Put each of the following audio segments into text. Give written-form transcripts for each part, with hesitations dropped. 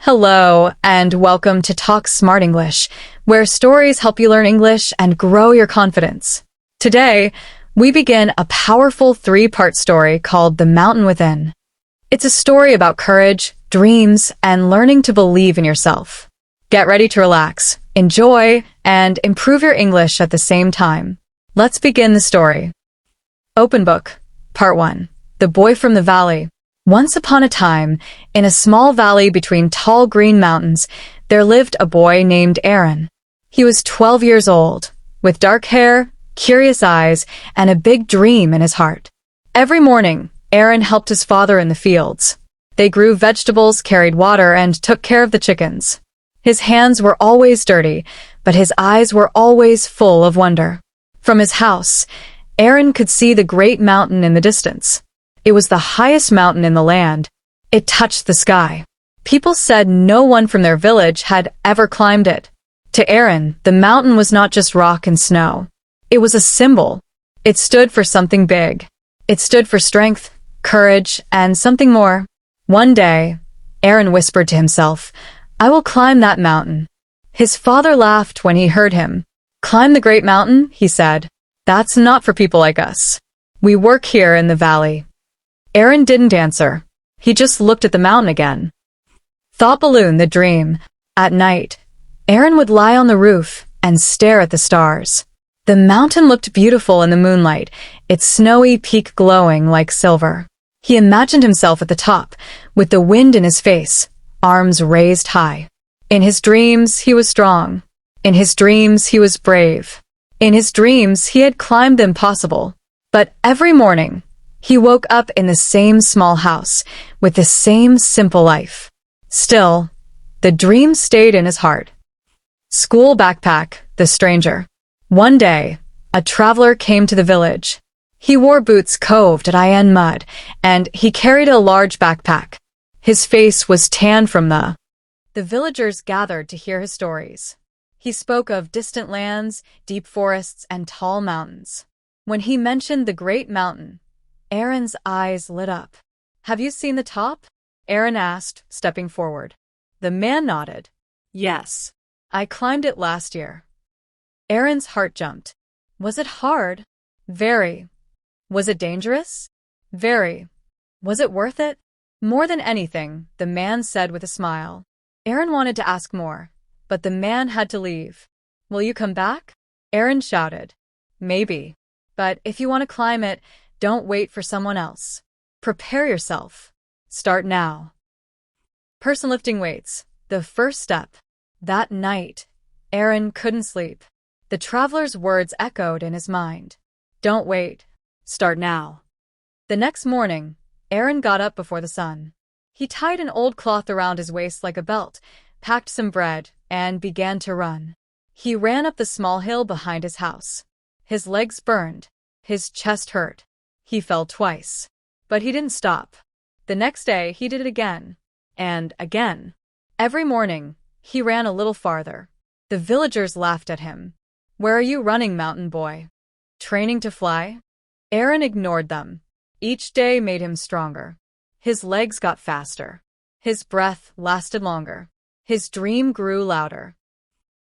Hello, and welcome to Talk Smart English, where stories help you learn English and grow your confidence. Today, we begin a powerful three-part story called The Mountain Within. It's a story about courage, dreams, and learning to believe in yourself. Get ready to relax, enjoy, and improve your English at the same time. Let's begin the story. Open Book, Part 1. The Boy from the Valley. Once upon a time, in a small valley between tall green mountains, there lived a boy named Aaron. He was 12 years old, with dark hair, curious eyes, and a big dream in his heart. Every morning, Aaron helped his father in the fields. They grew vegetables, carried water, and took care of the chickens. His hands were always dirty, but his eyes were always full of wonder. From his house, Aaron could see the great mountain in the distance. It was the highest mountain in the land. It touched the sky. People said no one from their village had ever climbed it. To Aaron, the mountain was not just rock and snow. It was a symbol. It stood for something big. It stood for strength, courage, and something more. One day, Aaron whispered to himself, "I will climb that mountain." His father laughed when he heard him. "Climb the great mountain," he said. "That's not for people like us. We work here in the valley." Aaron didn't answer. He just looked at the mountain again. Thought balloon, the dream. At night, Aaron would lie on the roof and stare at the stars. The mountain looked beautiful in the moonlight, its snowy peak glowing like silver. He imagined himself at the top, with the wind in his face, arms raised high. In his dreams, he was strong. In his dreams, he was brave. In his dreams, he had climbed the impossible. But every morning, he woke up in the same small house, with the same simple life. Still, the dream stayed in his heart. School backpack, the stranger. One day, a traveler came to the village. He wore boots coved in mud, and he carried a large backpack. His face was tan from The villagers gathered to hear his stories. He spoke of distant lands, deep forests, and tall mountains. When he mentioned the great mountain, Aaron's eyes lit up. "Have you seen the top?" Aaron asked, stepping forward. The man nodded. "Yes. I climbed it last year." Aaron's heart jumped. "Was it hard?" "Very." "Was it dangerous?" "Very." "Was it worth it?" "More than anything," the man said with a smile. Aaron wanted to ask more, but the man had to leave. "Will you come back?" Aaron shouted. "Maybe. But if you want to climb it, don't wait for someone else. Prepare yourself. Start now." Person lifting weights, the first step. That night, Aaron couldn't sleep. The traveler's words echoed in his mind. Don't wait. Start now. The next morning, Aaron got up before the sun. He tied an old cloth around his waist like a belt, packed some bread, and began to run. He ran up the small hill behind his house. His legs burned. His chest hurt. He fell twice. But he didn't stop. The next day, he did it again. And again. Every morning, he ran a little farther. The villagers laughed at him. "Where are you running, mountain boy? Training to fly?" Aaron ignored them. Each day made him stronger. His legs got faster. His breath lasted longer. His dream grew louder.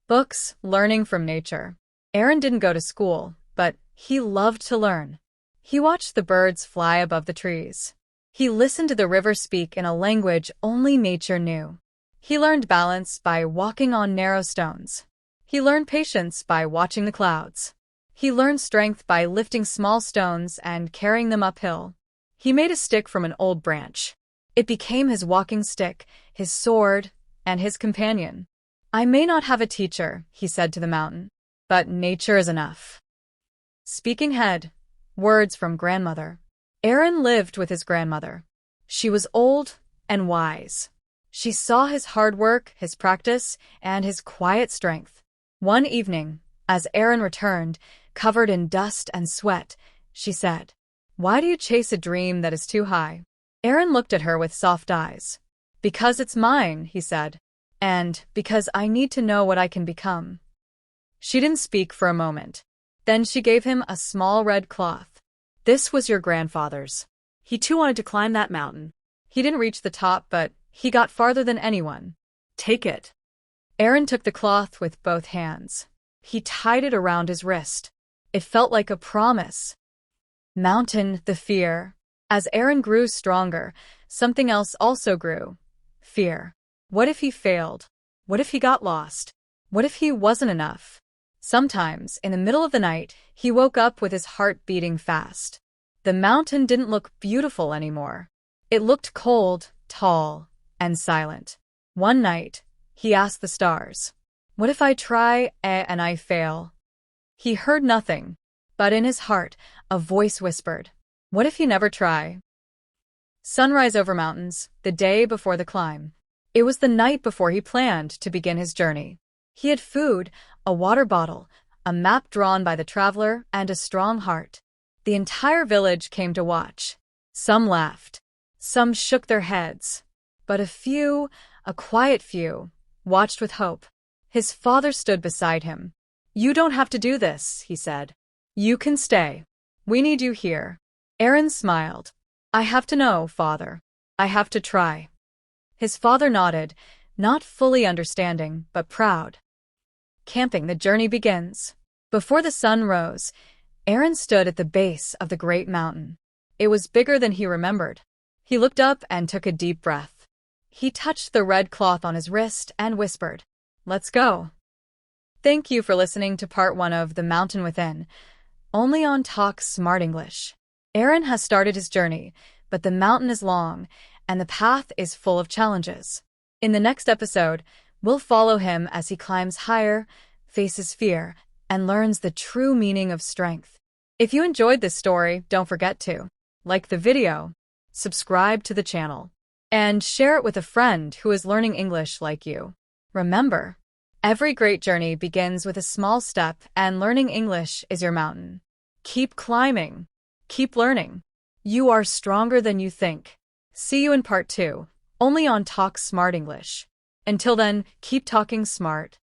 Books, learning from nature. Aaron didn't go to school, but he loved to learn. He watched the birds fly above the trees. He listened to the river speak in a language only nature knew. He learned balance by walking on narrow stones. He learned patience by watching the clouds. He learned strength by lifting small stones and carrying them uphill. He made a stick from an old branch. It became his walking stick, his sword, and his companion. "I may not have a teacher," he said to the mountain, "but nature is enough." Speaking head. Words from grandmother. Aaron lived with his grandmother. She was old and wise. She saw his hard work, his practice, and his quiet strength. One evening, as Aaron returned, covered in dust and sweat, she said, "Why do you chase a dream that is too high?" Aaron looked at her with soft eyes. "Because it's mine," he said, "and because I need to know what I can become." She didn't speak for a moment. Then she gave him a small red cloth. "This was your grandfather's. He too wanted to climb that mountain. He didn't reach the top, but He got farther than anyone. Take it. Aaron took the cloth with both hands. He tied it around his wrist. It felt like a promise. Mountain, the fear. As Aaron grew stronger, something else also grew. Fear. What if he failed? What if he got lost? What if he wasn't enough? Sometimes, in the middle of the night, he woke up with his heart beating fast. The mountain didn't look beautiful anymore. It looked cold, tall, and silent. One night, he asked the stars, "What if I try and I fail?" He heard nothing, but in his heart, a voice whispered, "What if you never try?" Sunrise over mountains, the day before the climb. It was the night before he planned to begin his journey. He had food, a water bottle, a map drawn by the traveler, and a strong heart. The entire village came to watch. Some laughed. Some shook their heads. But a quiet few, watched with hope. His father stood beside him. "You don't have to do this," he said. "You can stay. We need you here." Aaron smiled. "I have to know, Father. I have to try." His father nodded, not fully understanding, but proud. Camping, the journey begins. Before the sun rose, Aaron stood at the base of the great mountain. It was bigger than he remembered. He looked up and took a deep breath. He touched the red cloth on his wrist and whispered, "Let's go." Thank you for listening to part 1 of The Mountain Within, only on Talk Smart English. Aaron has started his journey, but the mountain is long, and the path is full of challenges. In the next episode, we'll follow him as he climbs higher, faces fear, and learns the true meaning of strength. If you enjoyed this story, don't forget to like the video, subscribe to the channel, and share it with a friend who is learning English like you. Remember, every great journey begins with a small step, and learning English is your mountain. Keep climbing. Keep learning. You are stronger than you think. See you in part 2, only on Talk Smart English. Until then, keep talking smart.